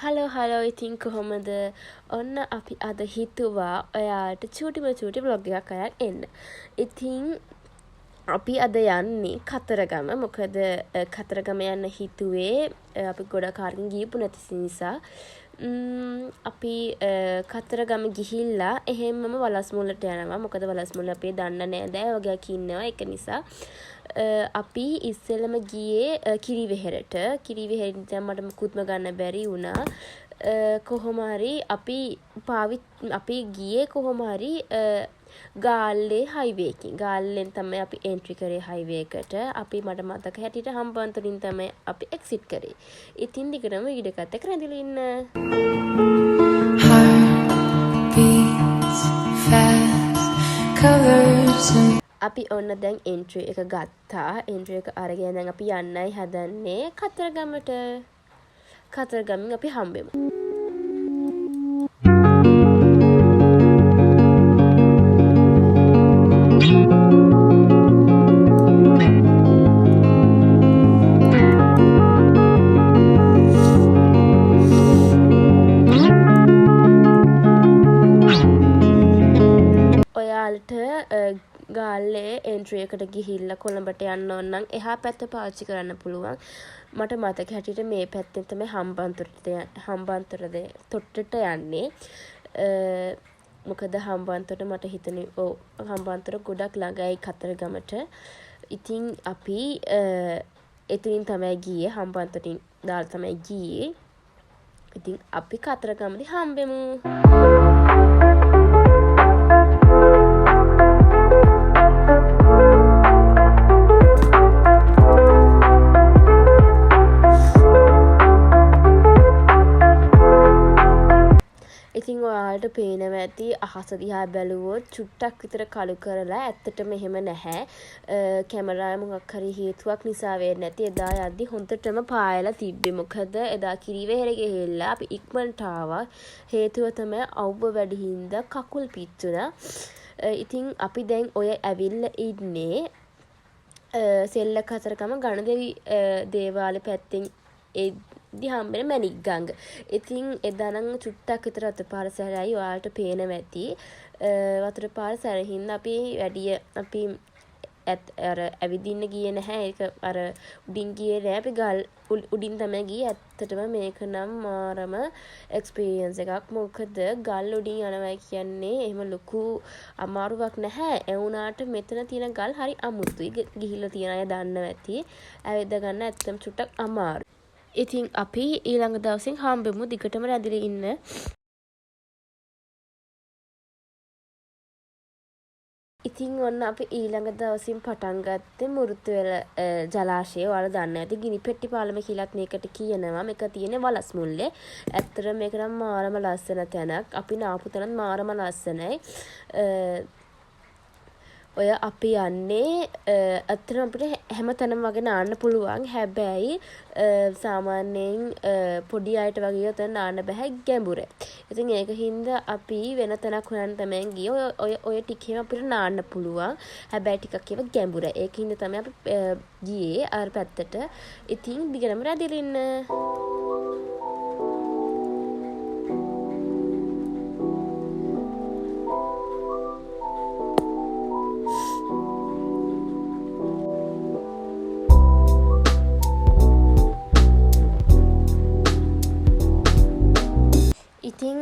Hello ඉතින් කොහොමද? ඔන්න අපි අද හිතුවා ඔයාට චූටි බ්ලොග් එකක් අරන් එන්න. ඉතින් අපි අද යන්නේ කතරගම. මොකද කතරගම යන්න හිතුවේ අපි ගොඩක් කාලෙකින් ගියපු නැති නිසා. අපි කතරගම ගිහිල්ලා එහෙම්මම වලස්මුල්ලට යනවා. මොකද වලස්මුල්ල අපේ දන්න නෑදෑයෝ වගේක් ඉන්නවා. ඒක නිසා අපි ඉස්සෙල්ලම ගියේ කිරිවෙහෙරට. කිරිවෙහෙරට මට මුකුත්ම ගන්න බැරි වුණා. කොහොම හරි අපි ගියේ කොහොම හරි ගාල්ලේ හයිවේ එකකින්. ගාල්ලෙන් තමයි අපි එන්ට්‍රි කරේ හයිවේ එකට. අපි මට මතක හැටියට හම්බන්තොටින් තමයි අපි එක්සිට් කරේ. ඉතින් දිගටම වීඩියෝ එකත් එක්ක රැඳිලා ඉන්න. අපි ඔන්න දැන් එන්ට්‍රි එක ගත්තා. එන්ට්‍රි එක අරගෙන දැන් අපි යන්නයි හදන්නේ කතරගමට. කතරගමින් අපි හම්බෙමු. ඔයාලට ගාල්ලේ එන්ට්‍රි එකට ගිහිල්ලා කොළඹට යන්න ඕන නම් එහා පැත්ත පාවිච්චි කරන්න පුළුවන්. මට මතක හැටියට මේ පැත්තෙන් තමයි හම්බන්තොටට යන්නේ. මොකද හම්බන්තොට මට හිතෙන්නේ හම්බන්තොට ගොඩක් ළඟයි කතරගමට. ඉතින් අපි එතනින් තමයි ගියේ. හම්බන්තොටින් දාලා තමයි ගියේ. ඉතින් අපි කතරගමදී හම්බෙමු. ඉතින් ඔයාලට පේනවා ඇති අහස දිහා බැලුවොත් චුට්ටක් විතර කළු කරලා. ඇත්තටම එහෙම නැහැ. කැමරාවේ මොකක් හරි හේතුවක් නිසා වෙන්නේ නැති. එදා යද්දි හොඳටම පායලා තිබ්බේ. මොකද එදා කිරිවෙහෙර ගිහිල්ලා අපි ඉක්මනට ආවා. හේතුව තමයි අවුව වැඩි හින්දා කකුල් පිච්චුණා. ඉතින් අපි දැන් ඔය ඇවිල්ලා ඉන්නේ සෙල්ල කතරගම ගණදෙවි දේවාලේ පැත්තෙන් හම්බෙන මැණික් ගඟ. ඉතින් එදා නම් චුට්ටක් විතර වතුර පාර සැරයි. ඔයාලට පේනවා ඇති. වතුර පාර සැරින් අපි ඇවිදින්න ගියේ නැහැ. ඒක අර උඩින් ගියේ නෑ. අපි ගල් උඩින් තමයි ගියේ. ඇත්තටම මේක නම් මාරම එක්ස්පීරියන්ස් එකක්. මොකද ගල් උඩින් යනවා කියන්නේ එහෙම ලොකු අමාරුවක් නැහැ. ඒ වුණාට මෙතන තියෙන ගල් හරි අමුතුයි. ගිහිල්ලා තියෙන අය දන්නවා ඇති. ඇවිද ගන්න ඇත්තම චුට්ටක් අමාරුයි. ඉතින් අපි ඊළඟ දවසින් හම්බෙමු. දිගටම රැඳිලා ඉන්න. ඉතින් ඔන්න අපි ඊළඟ දවසින් පටන් ගත්තේ මුරුතුවෙල ජලාශය. ඔයාලා දන්නවා ඇති ගිනි පෙට්ටි පාලම කියලාත් මේකට කියනවා. මේක තියෙන්නේ වලස්මුල්ලේ. ඇත්තටම මේක නම් මාරම ලස්සන තැනක්. අපි නාපු තැනත් මාරම ලස්සනයි. ඔය අපි යන්නේ ඇත්තටම අපිට හැම තැනම වගේ නාන්න පුළුවන්. හැබැයි සාමාන්‍යයෙන් පොඩි අයට වගේ ඔතන නාන්න බෑ, ගැඹුර. ඉතින් ඒක හින්දා අපි වෙන තැනක් හොයන්න තමයි ගියේ. ඔය ටිකේම අපිට නාන්න පුළුවන්. හැබැයි ටිකක් ඒවා ගැඹුර. ඒක හින්දා තමයි අපි ගියේ අර පැත්තට. ඉතින් දිගටම රැඳිලා ඉන්න. ඉතින්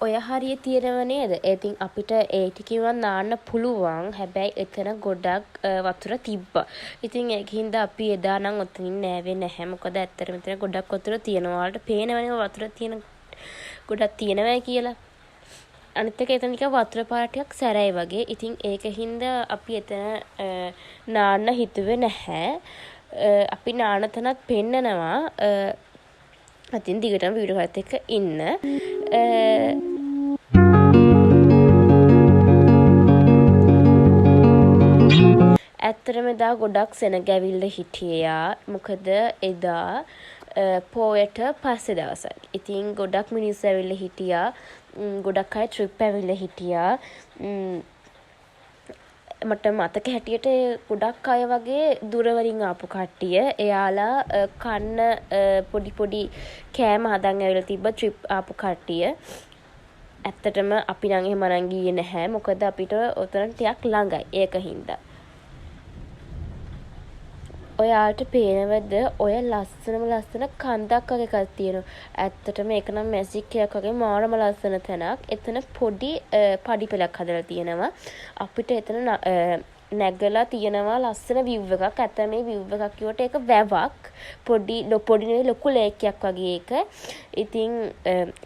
ඔය හරිය තියෙනව නේද? ඉතින් අපිට ඒ ටිකේවත් නාන්න පුළුවන්. හැබැයි එතන ගොඩක් වතුර තිබ්බා. ඉතින් ඒක හින්දා අපි එදා නම් ඔතනින් නෑවේ නැහැ. මොකද ඇත්තටම මෙතන ගොඩක් වතුර තියෙනවා. ඔයාලට පේනවනේ වතුර තියෙන ගොඩක් තියෙනවා කියලා. අනිත් එක එතන නිකන් වතුර පාර ටිකක් සැරයි වගේ. ඉතින් ඒක හින්දා අපි එතන නාන්න හිතුවේ නැහැ. අපි නාන තැනත් පෙන්නනවා. අතින් දිගටම වීඩියෝ එකත් එක්ක ඉන්න. ඇත්තටම එදා ගොඩක් සෙනග ඇවිල්ලා හිටියා. මොකද එදා පෝයට පස්සේ දවසක්. ඉතින් ගොඩක් මිනිස්සු ඇවිල්ලා හිටියා. ගොඩක් අය ට්‍රිප් ඇවිල්ලා හිටියා. මට මතක හැටියට ගොඩක් අය වගේ දුරවලින් ආපු කට්ටිය. එයාලා කන්න පොඩි පොඩි කෑම හදන් ඇවිල්ලා තිබ්බ ට්‍රිප් ආපු කට්ටිය. ඇත්තටම අපි නම් එහෙම අරන් ගියේ නැහැ. මොකද අපිට ඔතන ටිකක් ළඟයි. ඒක හින්දා. ඔයාලට පේනවද ඔය ලස්සන කන්දක් වගේ එකක් තියෙනවා. ඇත්තටම ඒක නම් මැජික් එකක් වගේ මාරම ලස්සන තැනක්. එතන පොඩි පඩි පෙළක් හදලා තියෙනවා. අපිට එතන නැගලා තියෙනවා ලස්සන view එකක්. ඇත්ත මේ view එකක් කිව්වට ඒක වැවක්. පොඩි නෙවෙයි ලොකු ලේක් එකක් වගේ එක. ඉතින්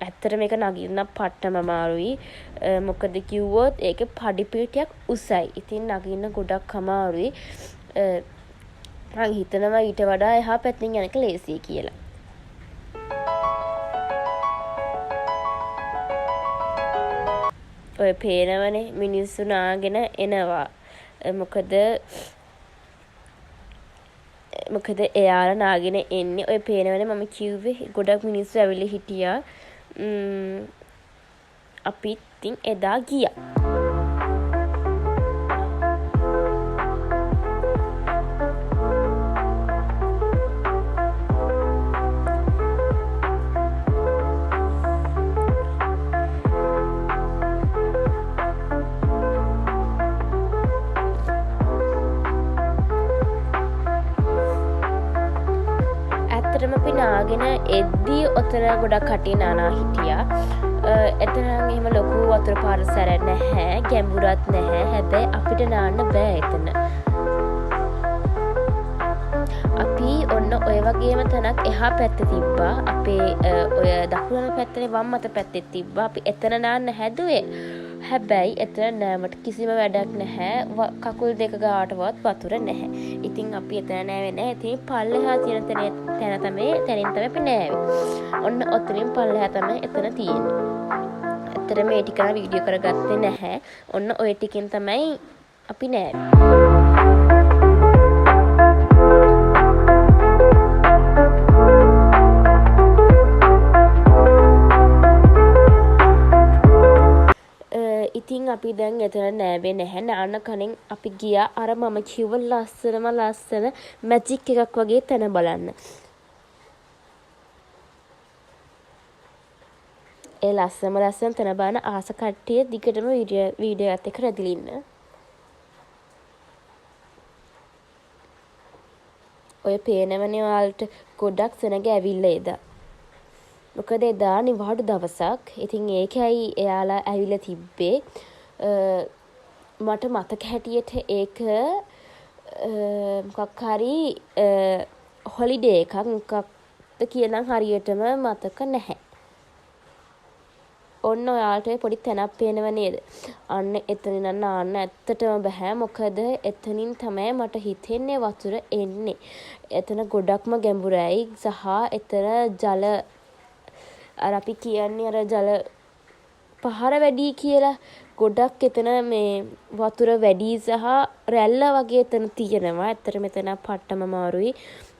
ඇත්තට මේක නගින්න පට්ටම අමාරුයි. මොකද කිව්වොත් ඒකේ පඩි පිටියක් උසයි. ඉතින් නගින්න ගොඩක් අමාරුයි. මං හිතනවා ඊට වඩා එහා පැත්තෙන් යන එක ලේසියි කියලා. ඔය පේනවනේ මිනිස්සු නාගෙන එනවා. මොකද එයාලා නාගෙන එන්නේ. ඔය පේනවනේ මම කිව්වේ ගොඩක් මිනිස්සු ඇවිල්ලා හිටියා. අපි ඉතින් එදා ගියා. අපි නාගෙන එද්දී ඔතන ගොඩක් කට්ටිය නානා හිටියා. එතන එහෙම ලොකු වතුර පාරසර නැහැ, ගැඹුරත් නැහැ. හැබැයි අපිට නාන්න බෑ එතන. අපි ඔන්න ඔය වගේම තැනක් එහා පැත්තේ තිබ්බා. අපේ ඔය දකුණු පැත්තේ වම් අත පැත්තේ තිබ්බා. අපි එතන නාන්න හැදුවේ. හැබැයි එතන නෑමට කිසිම වැඩක් නැහැ. කකුල් දෙක ගාටවත් වතුර නැහැ. ඉතින් අපි එතන නෑවේ නැහැ. ඉතින් පල්ලෙහා තියෙන තැන තමයි අපි නෑවේ. ඔන්න ඔතනින් පල්ලෙහා තමයි එතන තියෙන්නේ. ඇත්තට මේ ටික නම් වීඩියෝ කරගත්තේ නැහැ. ඔන්න ඔය ටිකෙන් තමයි අපි නෑවේ. ඉතින් අපි දැන් එතන නෑවේ නැහැ. නාන්න කලින් අපි ගියා අර මම කිව්ව ලස්සන මැජික් එකක් වගේ තැන බලන්න. ඒ ලස්සන තැන බලන ආස කට්ටිය දිගටම වීඩියෝ එකත් එක්ක රැඳිලා ඉන්න. ඔය පේනවනේ ඔයාලට ගොඩක් සෙනග ඇවිල්ලා එදා. මොකද එදා නිවාඩු දවසක්. ඉතින් ඒකයි එයාලා ඇවිල්ලා තිබ්බේ. මට මතක හැටියට ඒක මොකක් හරි හොලිඩේ එකක් මොකක්ද කියලා හරියටම මතක නැහැ. ඔන්න ඔයාලට පොඩි තැනක් පේනව නේද? අන්න එතනින් නාන්න ඇත්තටම බෑ. මොකද එතනින් තමයි මට හිතෙන්නේ වතුර එන්නේ. එතන ගොඩක්ම ගැඹුරයි සහ එතන ජල අර අපි කියන්නේ අර ජල පහර වැඩි කියලා ගොඩක් එතන මේ වතුර වැඩි සහ රැල්ල වගේ එතන තියෙනවා. ඇත්තට මෙතන පට්ටම අමාරුයි.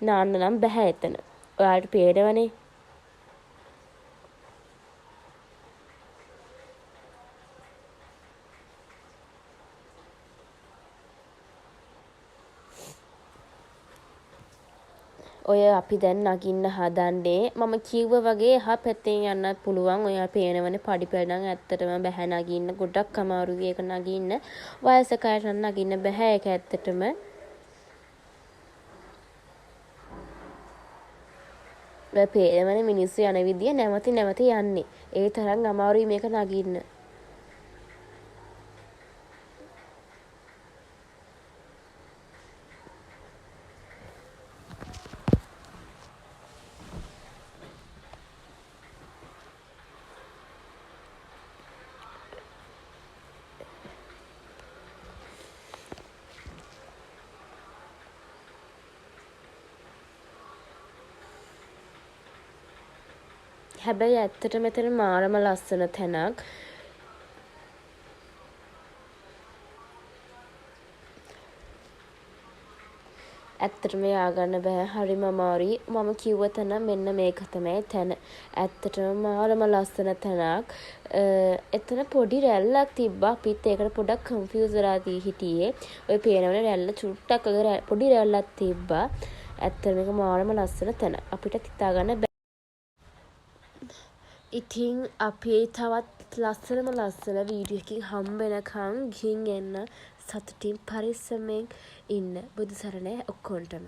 නාන්න නම් බෑ එතන. ඔයාලට පේනවනේ. ඔය අපි දැන් නගින්න හදන්නේ මම කිව්ව වගේ එහා පැත්තෙන් යන්නත් පුළුවන්. ඔයා පේනවනේ පඩිපෙළ නම් ඇත්තටම බෑ නගින්න. ගොඩක් අමාරුයි ඒක නගින්න. වයසක අයට නම් නගින්න බෑ ඒක ඇත්තටම. ඔය පේනවනේ මිනිස්සු යන විදිය නැවත යන්නේ. ඒ තරම් අමාරුයි මේක නගින්න. හැබැයි ඇත්තට මෙතන මාරම ලස්සන තැනක්. ඇත්තටම ය아가න්න බෑ. හරිම අමාරුයි. මම කිව්ව තැන මෙන්න මේක තමයි තැන. ඇත්තටම මාරම ලස්සන තැනක්. එතන පොඩි රැල්ලක් තිබ්බා. අපිත් ඒකට පොඩක් කන්ෆියුස් වෙලා හිටියේ. ඔය පේනවනේ රැල්ල චුට්ටක් පොඩි රැල්ලක් තිබ්බා. ඇත්තටම මේක මාරම ලස්සන තැන. අපිට හිතාගන්න බෑ. ඉතින් අපි තවත් ලස්සනම ලස්සන වීඩියෝ එකකින් හම්බෙනකන් ගිහින් එන්න. සතුටින් පරිස්සමෙන් ඉන්න. බුදු සරණයි ඔක්කොන්ටම.